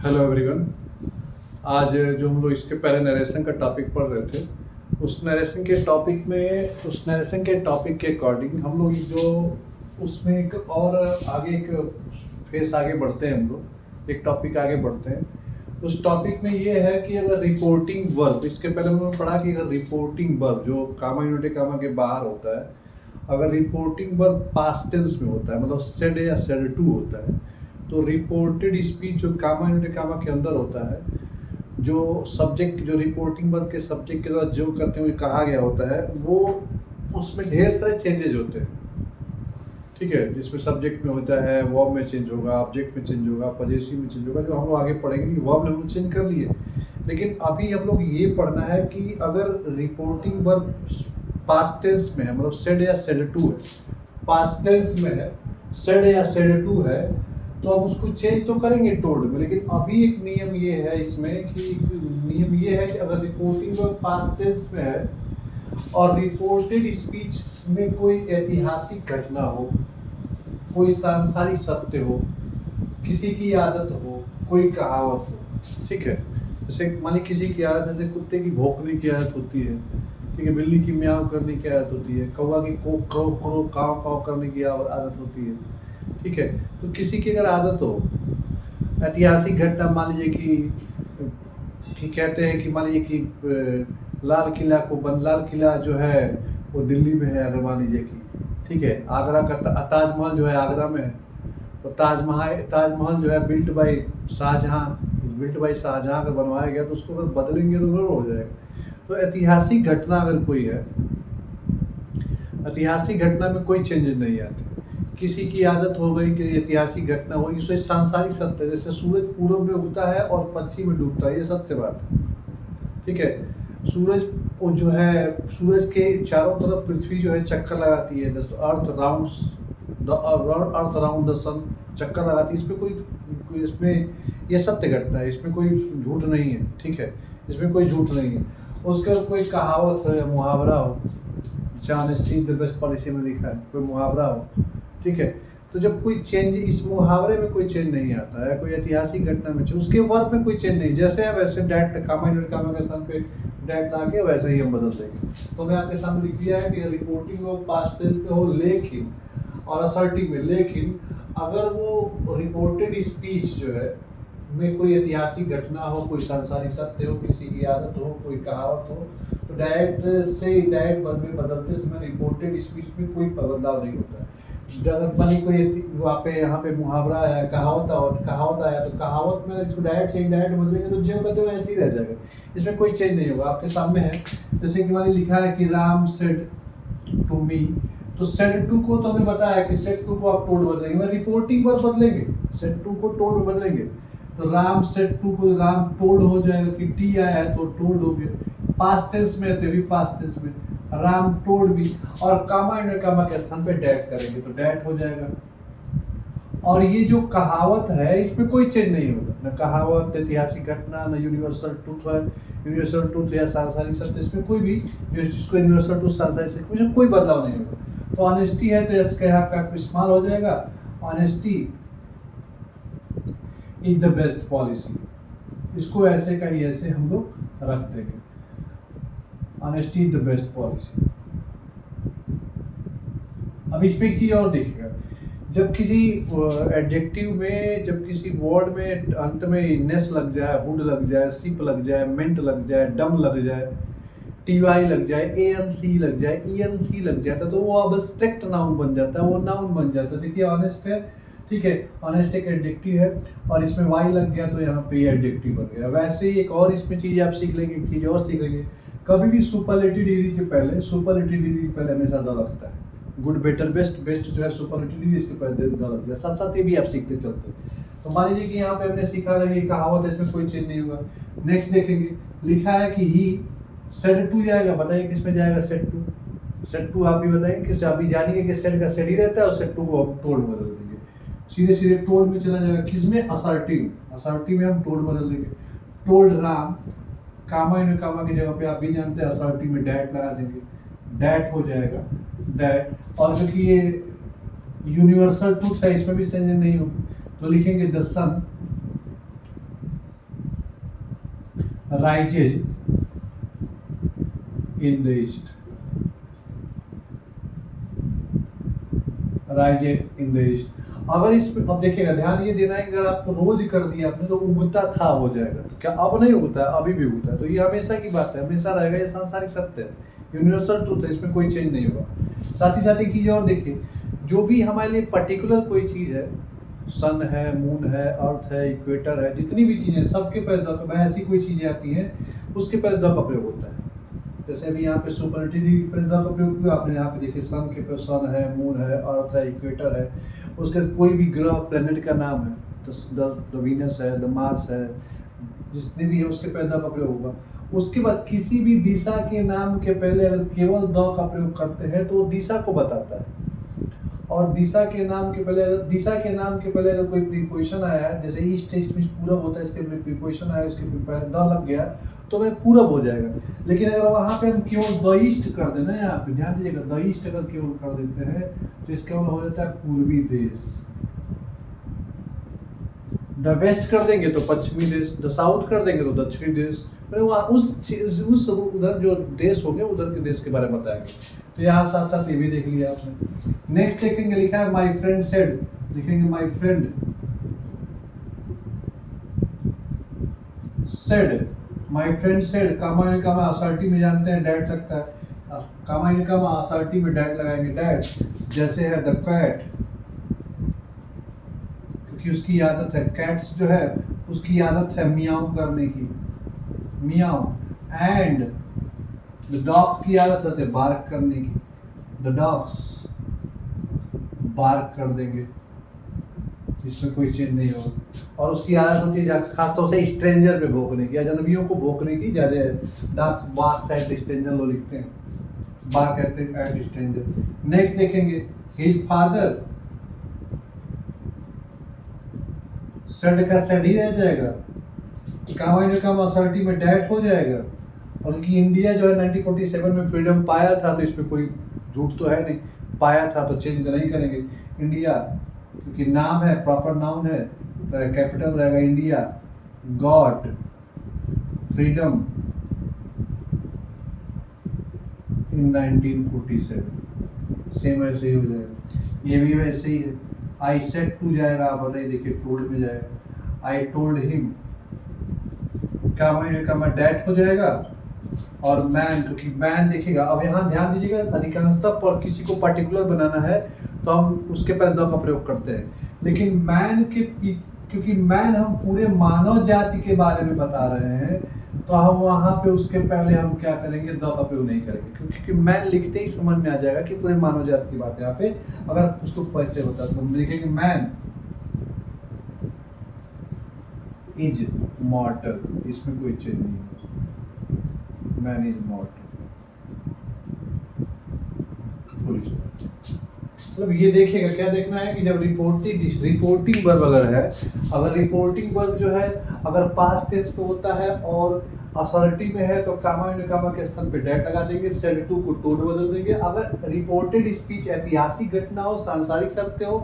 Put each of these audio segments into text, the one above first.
Hello everyone. आज जो हम लोग इसके पहले नरेशन का टॉपिक पढ़ रहे थे, उस नरेशन के टॉपिक के अकॉर्डिंग हम लोग जो उसमें एक और आगे एक फेस आगे बढ़ते हैं, हम लोग एक टॉपिक आगे बढ़ते हैं। उस टॉपिक में ये है कि अगर रिपोर्टिंग वर्ब, इसके पहले हमने पढ़ा कि अगर रिपोर्टिंग वर्ब जो कामा यूनिटी कामा के बाहर होता है, अगर रिपोर्टिंग वर्ब पास्ट टेंस में होता है, मतलब सेड या सेड टू होता है, तो रिपोर्टेड स्पीच जो कामा यूनिटी कामा के अंदर होता है, जो सब्जेक्ट जो रिपोर्टिंग वर्ब के सब्जेक्ट के द्वारा जो करते हुए कहा गया होता है, वो उसमें ढेर सारे चेंजेज होते हैं। ठीक है, जिसमें सब्जेक्ट में होता है, वर्ब में चेंज होगा, ऑब्जेक्ट में चेंज होगा, पॉजेसिव में चेंज होगा, जो हम लोग आगे पढ़ेंगे। वर्ब में हम लोग चेंज कर लिए, लेकिन अभी हम लोग ये पढ़ना है कि अगर रिपोर्टिंग वर्ब पास्ट टेंस में है, मतलब सेड या सेड टू है, पास्ट टेंस में है, सेड या सेड टू है, तो हम उसको चेंज तो करेंगे टोल्ड में। लेकिन अभी एक नियम ये है इसमें कि नियम ये है कि अगर रिपोर्टिंग वर्ब पास्ट टेंस में है और रिपोर्टेड स्पीच में कोई ऐतिहासिक घटना हो, कोई सांसारिक सत्य हो, किसी की आदत हो, कोई कहावत हो, ठीक है। जैसे मान लीजिए किसी की आदत, जैसे कुत्ते की भौंकने की आदत होती है, ठीक है, बिल्ली की म्याऊं करने की आदत होती है, कौवा की को क्रो क्रो काव काव करने की आदत होती है, ठीक है। तो किसी की अगर आदत हो, ऐतिहासिक घटना, मान लीजिए कि कहते हैं कि मान लीजिए कि लाल किला जो है वो दिल्ली में है, अगर मान लीजिए कि, ठीक है, आगरा का ताजमहल जो है आगरा में है, तो ताजमहल जो है बिल्ट बाई शाहजहां अगर बनवाया गया, तो उसको अगर बदलेंगे तो गड़बड़ हो जाएगा। तो ऐतिहासिक घटना अगर कोई है, ऐतिहासिक घटना में कोई चेंजेस नहीं आते। किसी की आदत हो गई कि ऐतिहासिक घटना हो, इसमें सांसारिक सत्य, जैसे सूरज पूर्व में उगता है और पश्चिम में डूबता है, ये सत्य बात है, ठीक है। सूरज जो है, सूरज के चारों तरफ पृथ्वी जो है चक्कर लगाती है, अर्थ राउंड द सन चक्कर लगाती है। इसमें ये सत्य घटना है, इसमें कोई झूठ नहीं है, ठीक है, इसमें कोई झूठ नहीं है। उसके कोई कहावत हो या मुहावरा हो, ऑनेस्टी द बेस्ट पॉलिसी में लिखा है, कोई मुहावरा हो, ठीक है। तो जब कोई चेंज, इस मुहावरे में कोई चेंज नहीं आता है, कोई ऐतिहासिक घटना में चेंज, उसके वर्ब में कोई चेंज नहीं, जैसे है वैसे डैट कामा के स्थान पे डैट ला के वैसे ही हम बदल देंगे। तो मैं आपके सामने लिख दिया है कि रिपोर्टिंग वर्ब पास्ट टेंस पे हो लेकिन, और असर्टिव में, लेकिन अगर वो रिपोर्टेड स्पीच जो है में कोई ऐतिहासिक घटना हो, कोई सांसारिक सत्य हो, किसी की आदत हो, कोई कहावत हो, तो डायरेक्ट से इनडायरेक्ट वर्ब में बदलते समय रिपोर्टेड स्पीच में कोई बदलाव नहीं होता है। बनी कोई वहाँ पे यहाँ पे मुहावरा आया, कहावत आया, तो कहावत में इसको डायरेक्ट से इनडायरेक्ट बदलेंगे तो जो कहते हो ऐसे ही रह जाएगा, इसमें कोई चेंज नहीं होगा। आपके सामने है, जैसे कि मैंने लिखा है कि राम सेड टू मी, तो सेड टू को तो हमें बताया कि सेड टू को आप टोल्ड बदलेंगे, मैं रिपोर्टिंग पर बदलेंगे, सेड टू को टोल्ड बदलेंगे, तो राम सेड टू को राम टोल्ड हो जाएगा, कि टी आया है तो टोल्ड हो गया। पास्ट टेंस में है, पास्ट टेंस में राम टोल्ड भी, और कामा के स्थान पे डैट करेंगे तो डैट हो जाएगा। और ये जो कहावत है इसमें कोई चेंज नहीं होगा, न कहावत, ऐतिहासिक घटना, न यूनिवर्सल ट्रूथ है, यूनिवर्सल ट्रूथ या सांसारिक सत्य, इसमें कोई भी जिसको यूनिवर्सल ट्रूथ सांसारिक सत्य, इसमें कोई बदलाव नहीं होगा। तो ऑनेस्टी है तो इसका यहाँ का इस्तेमाल हो जाएगा, honesty is the best policy, इसको ऐसे का ही ऐसे हम लोग रख देंगे, honesty is the best policy. अब इस पे एक चीज और देखिएगा, जब किसी एडजेक्टिव में, जब किसी वर्ड में अंत में नेस लग जाए, हुड लग जाए, सिप लग जाए, मेंट लग जाए, डम लग जाए, टीवाई लग जाए, एएनसी लग जाए, ईएनसी लग जाता है, तो वो अब्स्ट्रैक्ट नाउन बन जाता है, वो नाउन बन जाता है। देखिए ऑनेस्ट है, ठीक है, ऑनेस्ट एक एडजेक्टिव है, और इसमें वाई लग गया तो यहाँ पे एडजेक्टिव बन गया। वैसे ही एक और इसमें चीज आप सीख लेंगे, एक चीज और सीख लेंगे, कभी भी सुपरलेटिव डिग्री के पहले हमेशा द लगता है। गुड, बेटर, बेस्ट, बेस्ट जो है सुपरलेटिव डिग्री, इसके पहले द लगता है। साथ साथ ये भी आप सीखते चलते। तो मान लीजिए कि यहाँ पे हमने सीखा है, ये कहावत है, इसमें कोई चेंज नहीं होगा। नेक्स्ट देखेंगे, लिखा है कि ही सेड टू जाएगा, बताइए किसमें जाएगा सेड टू। सेड टू आप भी बताएंगे, कि अभी जानेंगे कि सेड का सेड ही रहता है, और सेड टू को हम टोल्ड बदल देंगे, सीधे सीधे टोल्ड में चला जाएगा। किसमें? असर्टिव में हम टोल्ड बदल देंगे। टोल्ड राम, कामा की जगह पे आप भी जानते हैं असर्टिव में डैट लगा देंगे, डैट हो जाएगा, डैट। और क्योंकि ये यूनिवर्सल ट्रूथ है, इसमें भी चेंज नहीं होगा, तो लिखेंगे the sun rises in the east, rises in the east. अगर इसमें अब देखिएगा, ध्यान ये देना है कि अगर आपको रोज कर दिया आपने तो उगता था हो जाएगा, तो क्या अब नहीं उगता है, अभी भी उगता है। तो ये हमेशा की बात है, हमेशा रहेगा, ये सांसारिक सत्य है, यूनिवर्सल ट्रूथ है, इसमें कोई चेंज नहीं होगा। साथ ही साथ एक चीज़ और देखिए, जो भी हमारे लिए पर्टिकुलर कोई चीज़ है, सन है, मून है, अर्थ है, इक्वेटर है, जितनी भी चीज़ें सबके पहले द में ऐसी कोई चीज़ें आती हैं उसके पहले द का प्रयोग होता है। जैसे अभी यहाँ पे सुपरलेटिव के पहले द का प्रयोग हुआ, आपने यहाँ पे देखिए सन के पे सन है, मून है, अर्थ है, इक्वेटर है, उसके कोई भी ग्रह प्लेनेट का नाम है, तो द वीनस है, द मार्स है, जितने भी है उसके पहले द का प्रयोग होगा। उसके बाद किसी भी दिशा के नाम के पहले अगर केवल द का प्रयोग करते हैं तो वो दिशा को बताता है। और दिशा के नाम के पहले अगर कोई प्रीपोजिशन आया है, जैसे ईस्ट ईस्ट में पूरब होता है, इसके प्रीपोजिशन आया, उसके पहले द लग गया तो वह पूरब हो जाएगा। लेकिन अगर वहाँ पे हम केवल द ईस्ट कर देना, यहाँ पे ध्यान दीजिएगा, द ईस्ट अगर केवल कर देते हैं तो इसका मतलब हो जाता है पूर्वी देश। द वेस्ट कर देंगे तो पश्चिमी देश, द साउथ कर देंगे तो दक्षिणी देश, उस उधर जो देश होंगे उधर के देश के बारे में बताएंगे। तो यहाँ साथ साथ ये भी देख लिया आपने। नेक्स्ट देखेंगे, लिखा है माई फ्रेंड सेड, लिखेंगे my friend said, my friend said, comma in comma assertive में जानते हैं डैट लगता है, कामा इन कामा असर्टी में डैट लगाएंगे, डैट जैसे है द कैट, क्योंकि उसकी आदत है, कैट्स जो है उसकी आदत है मियाऊ करने की, मियाऊ, एंड द डॉग्स की आदत है बार्क करने की, द डॉग्स बार्क कर देंगे, इसमें कोई चेंज नहीं होगा। और उसकी आदत होती है खासतौर से स्ट्रेंजर पे भौंकने की, अजनबियों को भौंकने की ज़्यादा, डॉग्स बार्क एट स्ट्रेंजर लोग लिखते हैं, बार्क एट स्ट्रेंजर। नेक्स्ट देखेंगे, हिज फादर, सेड का सेड ही रह जाएगा, कामा ने काम असर्टी में डैट हो जाएगा। और उनकी इंडिया जो है 1947 में फ्रीडम पाया था, तो इसमें कोई झूठ तो है नहीं, पाया था तो चेंज नहीं करेंगे। इंडिया क्योंकि नाम है, प्रॉपर नाउन है, तो कैपिटल रहेगा इंडिया, गॉट फ्रीडम इन 1947, सेम ऐसे ही हो जाएगा। ये भी वैसे ही है, आई सेड टू जाएगा, आप बताइए, देखिए टोल्ड में जाएगा, I told him, comma that हो जाएगा। और मैन, क्योंकि मैन देखिएगा, अब यहाँ ध्यान दीजिएगा, अधिकांशतः पर किसी को पर्टिकुलर बनाना है तो हम उसके पहले द का प्रयोग करते हैं, लेकिन मैन के क्योंकि मैन हम पूरे मानव जाति के बारे में बता रहे हैं, तो हम वहाँ पे उसके पहले हम क्या करेंगे, द का प्रयोग नहीं करेंगे, क्योंकि मैन लिखते ही समझ में आ जाएगा कि पूरे मानव जाति की बात है। यहाँ पे अगर उसको पैसे होता तो हम लिखेंगे मैन इज मॉर्टल, इसमें कोई चेंज नहीं है, मैन इज मॉर्टल। मतलब ये देखिएगा, क्या देखना है कि जब रिपोर्टिंग वर्ब अगर है, अगर रिपोर्टिंग वर्ब जो है अगर पास्ट टेंस पे होता है और असर्टिव में है तो कामा इन कामा के स्थान पे डैट लगा देंगे, सेड टू को टोड बदल देंगे। अगर रिपोर्टेड स्पीच ऐतिहासिक घटना हो, सांसारिक सत्य हो,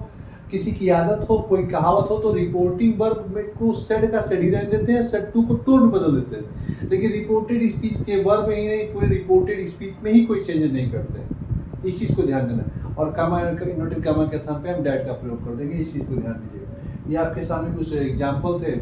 किसी की आदत हो, कोई कहावत हो, तो रिपोर्टिंग वर्ब में को सेड का सेड ही रहने देते हैं, सेड टू को टोड बदल देते हैं। लेकिन रिपोर्टेड स्पीच के वर्ब में ही नहीं, पूरे रिपोर्टेड स्पीच में ही कोई चेंज नहीं करते हैं, इस चीज़ को ध्यान देना। और कामा इन्वर्टेड कामा के स्थान पे हम डैट का प्रयोग कर देंगे, इस चीज़ को ध्यान दीजिएगा। ये आपके सामने कुछ एग्जाम्पल थे,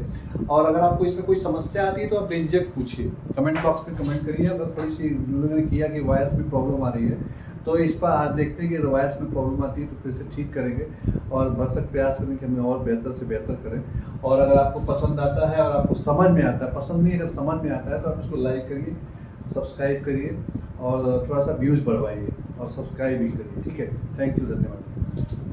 और अगर आपको इसमें कोई समस्या आती है तो आप बेझिझक पूछिए, कमेंट बॉक्स में कमेंट करिए। अगर थोड़ी सी लोगों ने किया कि वॉइस में प्रॉब्लम आ रही है, तो इस पर आज देखते हैं कि वॉइस में प्रॉब्लम आती है तो फिर से ठीक करेंगे, और भरसक प्रयास करें कि हमें और बेहतर से बेहतर करें। और अगर आपको पसंद आता है और आपको समझ में आता है, पसंद नहीं अगर समझ में आता है, तो आप इसको लाइक करिए, सब्सक्राइब करिए, और थोड़ा सा व्यूज़ बढ़वाइए, और सब्सक्राइब भी करिए, ठीक है। थैंक यू, धन्यवाद।